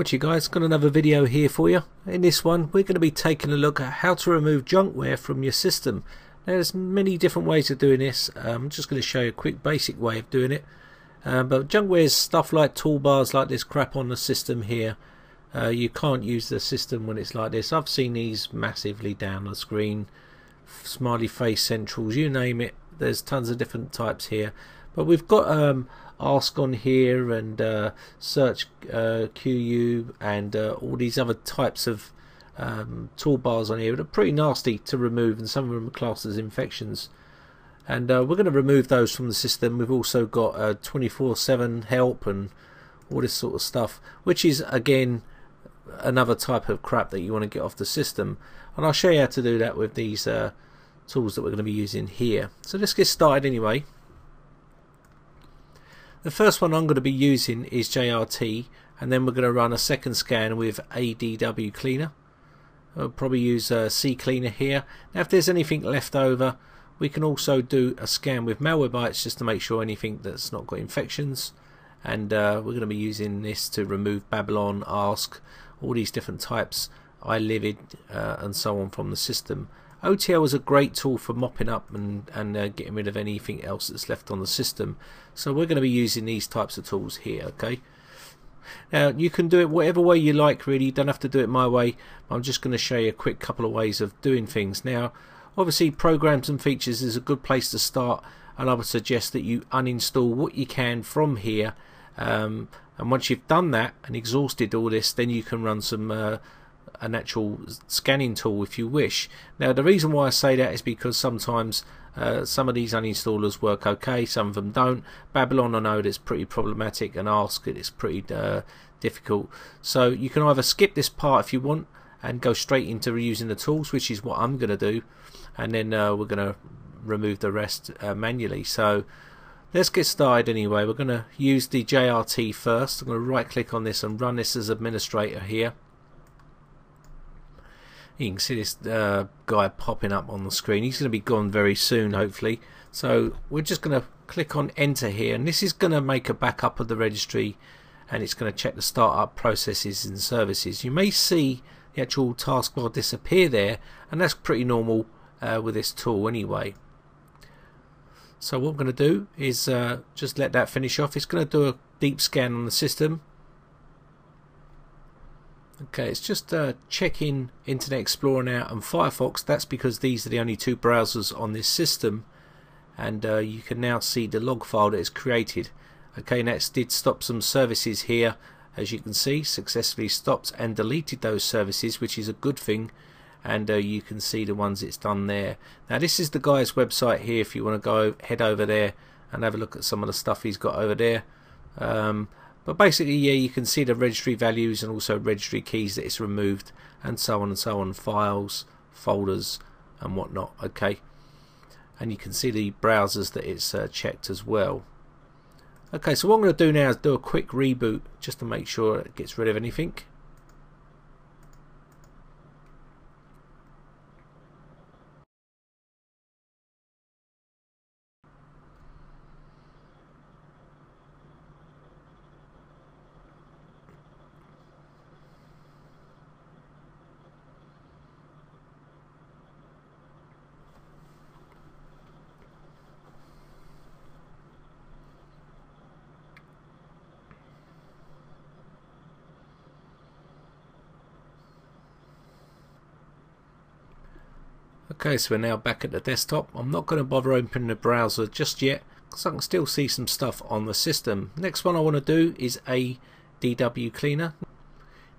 What you guys, got another video here for you. In this one we're going to be taking a look at how to remove junkware from your system. Now, there's many different ways of doing this. I'm just going to show you a quick basic way of doing it. But junkware is stuff like toolbars like this crap on the system here. You can't use the system when it's like this. I've seen these massively down the screen. Smiley face centrals, you name it. There's tons of different types here. But we've got Ask on here and Searchqu and all these other types of toolbars on here that are pretty nasty to remove, and some of them are classed as infections. And we're going to remove those from the system. We've also got 24/7 help and all this sort of stuff, which is again another type of crap that you want to get off the system. And I'll show you how to do that with these tools that we're going to be using here. So let's get started anyway. The first one I'm going to be using is JRT, and then we're going to run a second scan with AdwCleaner. I'll probably use CCleaner here. Now if there's anything left over, we can also do a scan with Malwarebytes just to make sure anything that's not got infections. And we're going to be using this to remove Babylon, Ask, all these different types, iLivid and so on from the system. OTL is a great tool for mopping up and getting rid of anything else that's left on the system. So we're going to be using these types of tools here, okay? Now you can do it whatever way you like, really. You don't have to do it my way. I'm just going to show you a quick couple of ways of doing things. Now obviously programs and features is a good place to start, and I would suggest that you uninstall what you can from here, and once you've done that and exhausted all this, then you can run some an actual scanning tool if you wish. Now the reason why I say that is because sometimes some of these uninstallers work okay, some of them don't. Babylon, I know that's pretty problematic, and Ask, it's pretty difficult. So you can either skip this part if you want and go straight into using the tools, which is what I'm going to do, and then we're going to remove the rest manually. So let's get started anyway. We're going to use the JRT first. I'm going to right click on this and run this as administrator here. You can see this guy popping up on the screen. He's going to be gone very soon, hopefully. So we're just going to click on enter here, and this is going to make a backup of the registry, and it's going to check the startup processes and services. You may see the actual taskbar disappear there, and that's pretty normal with this tool anyway. So what we're going to do is just let that finish off. It's going to do a deep scan on the system. Okay, it's just checking Internet Explorer now and Firefox. That's because these are the only two browsers on this system, and you can now see the log file that is created. Okay, that did stop some services here, as you can see. Successfully stopped and deleted those services, which is a good thing, and you can see the ones it's done there. Now this is the guy's website here if you want to go head over there and have a look at some of the stuff he's got over there. But basically, yeah, you can see the registry values and also registry keys that it's removed, and so on, files, folders and whatnot. Okay, and you can see the browsers that it's checked as well. Okay, so what I'm going to do now is do a quick reboot just to make sure it gets rid of anything. Okay, so we're now back at the desktop. I'm not going to bother opening the browser just yet because I can still see some stuff on the system. Next one I want to do is AdwCleaner.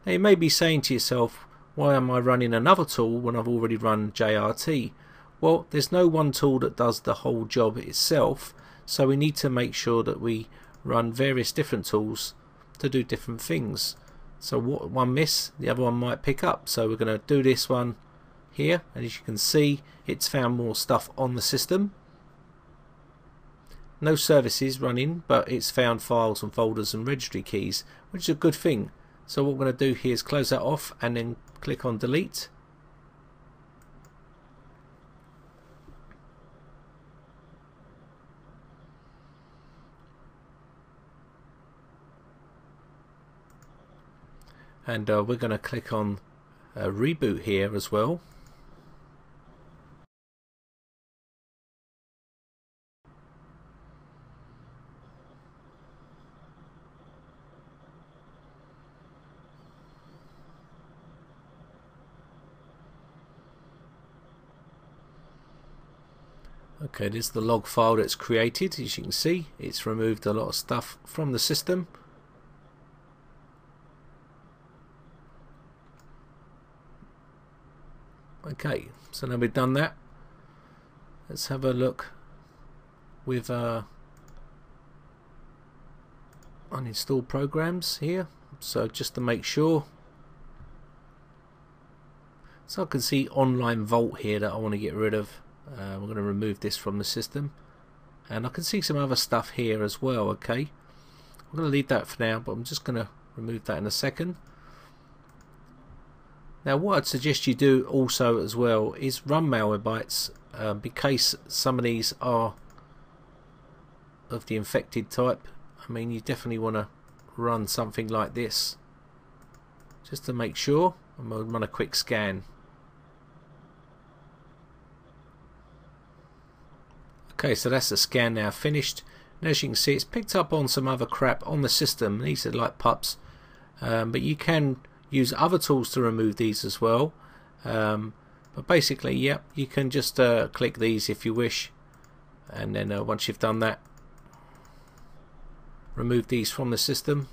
Now you may be saying to yourself, why am I running another tool when I've already run JRT? Well, there's no one tool that does the whole job itself, so we need to make sure that we run various different tools to do different things. So what one miss, the other one might pick up. So we're going to do this one here, and as you can see, it's found more stuff on the system. No services running, but it's found files and folders and registry keys, which is a good thing. So what we're going to do here is close that off and then click on delete. and we're going to click on Reboot here as well. Okay, this is the log file that's created. As you can see, it's removed a lot of stuff from the system. Okay, so now we've done that, let's have a look with Uninstall Programs here. So just to make sure, so I can see Online Vault here that I want to get rid of. We're going to remove this from the system, and I can see some other stuff here as well. Okay, I'm going to leave that for now, but I'm just going to remove that in a second. Now what I'd suggest you do also as well is run Malwarebytes, because some of these are of the infected type. I mean, you definitely want to run something like this just to make sure. I'm going to run a quick scan. Okay, so that's the scan now finished, and as you can see, it's picked up on some other crap on the system. These are like PUPs, but you can use other tools to remove these as well. But basically, yep, you can just click these if you wish, and then once you've done that, remove these from the system.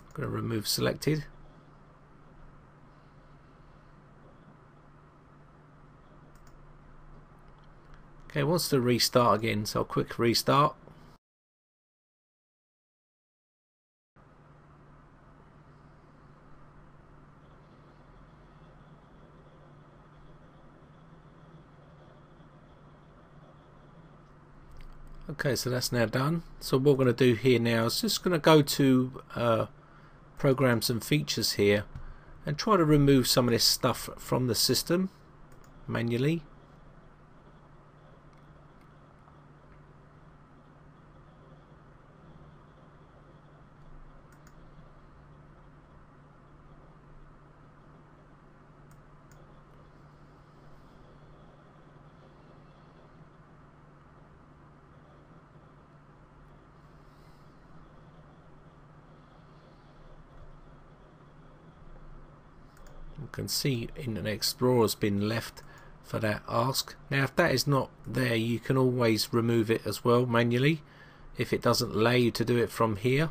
I'm going to remove selected. Okay, it wants to restart again, so a quick restart. Okay, so that's now done. So what we're going to do here now is just going to go to Programs and Features here and try to remove some of this stuff from the system manually. You can see Internet Explorer has been left for that ask. Now if that is not there, you can always remove it as well manually if it doesn't allow you to do it from here.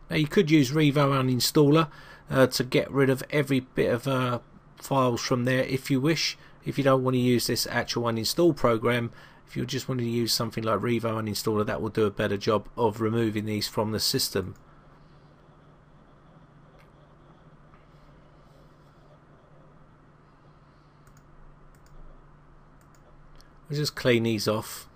Now you could use Revo Uninstaller to get rid of every bit of files from there if you wish. If you don't want to use this actual uninstall program, if you just wanted to use something like Revo Uninstaller, that will do a better job of removing these from the system. We'll just clean these off.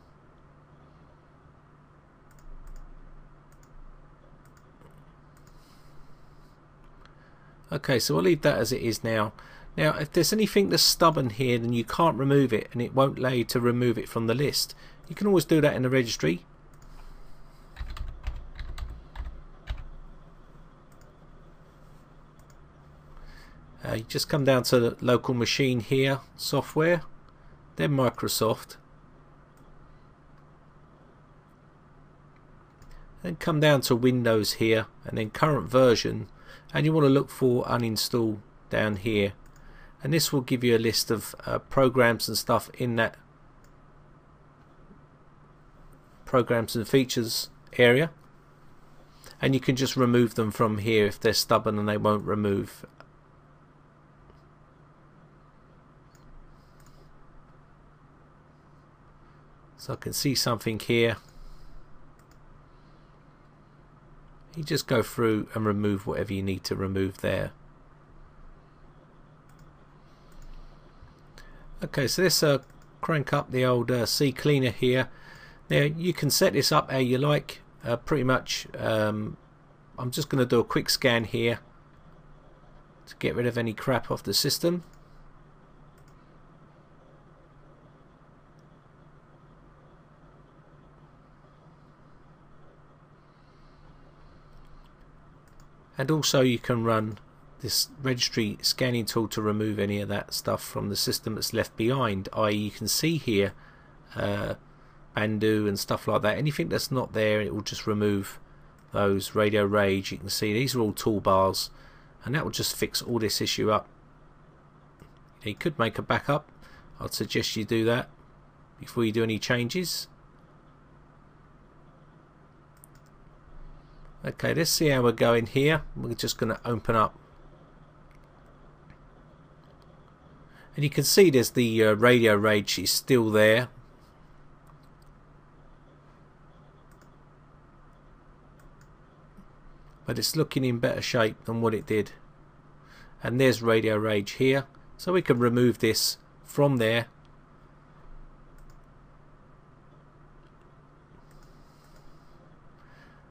Okay, so we'll leave that as it is now. Now if there's anything that's stubborn here, then you can't remove it and it won't allow you to remove it from the list. You can always do that in the registry. You just come down to the local machine here, software, then Microsoft, then come down to Windows here and then current version, and you want to look for uninstall down here, and this will give you a list of programs and stuff in that programs and features area, and you can just remove them from here if they're stubborn and they won't remove. So I can see something here. You just go through and remove whatever you need to remove there. Okay, so this crank up the old CCleaner here. Now you can set this up how you like. Pretty much I'm just going to do a quick scan here to get rid of any crap off the system. And also you can run this registry scanning tool to remove any of that stuff from the system that's left behind, i.e. you can see here Bandu and stuff like that. Anything that's not there, it will just remove those. Radio Rage, you can see these are all toolbars, and that will just fix all this issue up. You could make a backup. I'd suggest you do that before you do any changes. Okay, let's see how we're going here. We're just going to open up, and you can see there's the Radio Rage is still there. But it's looking in better shape than what it did. And there's Radio Rage here, so we can remove this from there.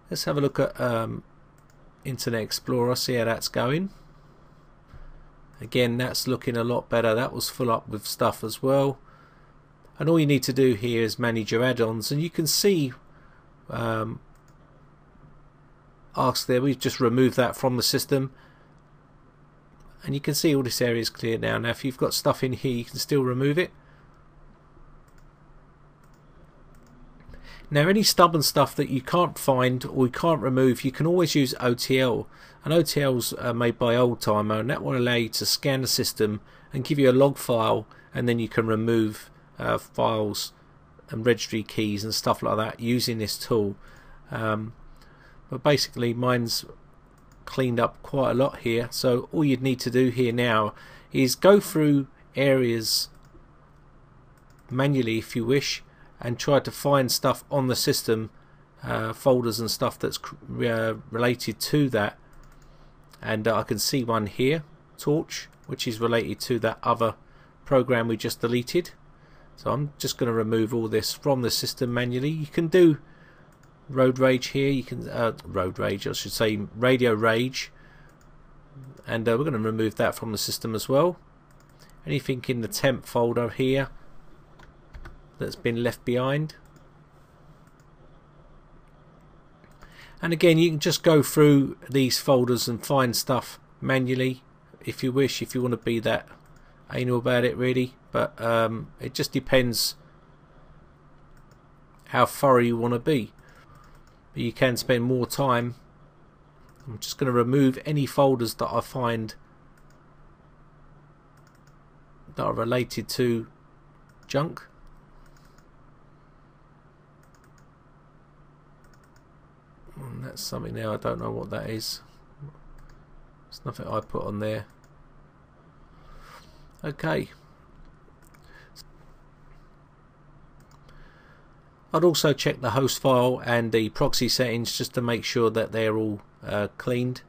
Let's have a look at Internet Explorer, see how that's going. Again, that's looking a lot better. That was full up with stuff as well. And all you need to do here is manage your add-ons, and you can see Ask there, we've just removed that from the system, and you can see all this area is clear now. Now if you've got stuff in here, you can still remove it. Now any stubborn stuff that you can't find or you can't remove, you can always use OTL, and OTL's made by Oldtimer, and that will allow you to scan the system and give you a log file, and then you can remove files and registry keys and stuff like that using this tool. But basically mine's cleaned up quite a lot here, so all you'd need to do here now is go through areas manually if you wish, and try to find stuff on the system, folders and stuff that's related to that. And I can see one here, Torch, which is related to that other program we just deleted. So I'm just going to remove all this from the system manually. You can do Road Rage here, you can Road Rage, I should say Radio Rage, and we're going to remove that from the system as well. Anything in the temp folder here that's been left behind. And again, you can just go through these folders and find stuff manually if you wish, if you want to be that anal about it really, but it just depends how thorough you want to be. But you can spend more time. I'm just going to remove any folders that I find that are related to junk. And that's something there, I don't know what that is. It's nothing I put on there. Okay. I'd also check the host file and the proxy settings just to make sure that they're all cleaned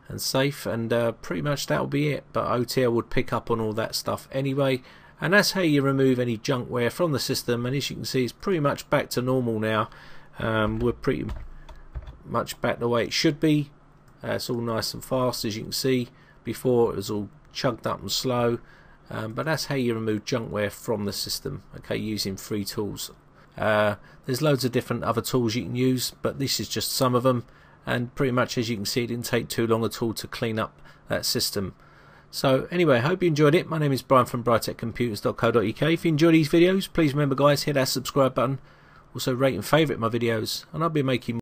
and safe, and pretty much that'll be it. But OTL would pick up on all that stuff anyway, and that's how you remove any junkware from the system. And as you can see, it's pretty much back to normal now. We're pretty much back the way it should be. It's all nice and fast, as you can see. Before it was all chugged up and slow, but that's how you remove junkware from the system, okay, using free tools. There's loads of different other tools you can use, but this is just some of them, and pretty much as you can see, it didn't take too long at all to clean up that system. So anyway, I hope you enjoyed it. My name is Brian from briteccomputers.co.uk. If you enjoy these videos, please remember guys, hit that subscribe button, also rate and favourite my videos, and I'll be making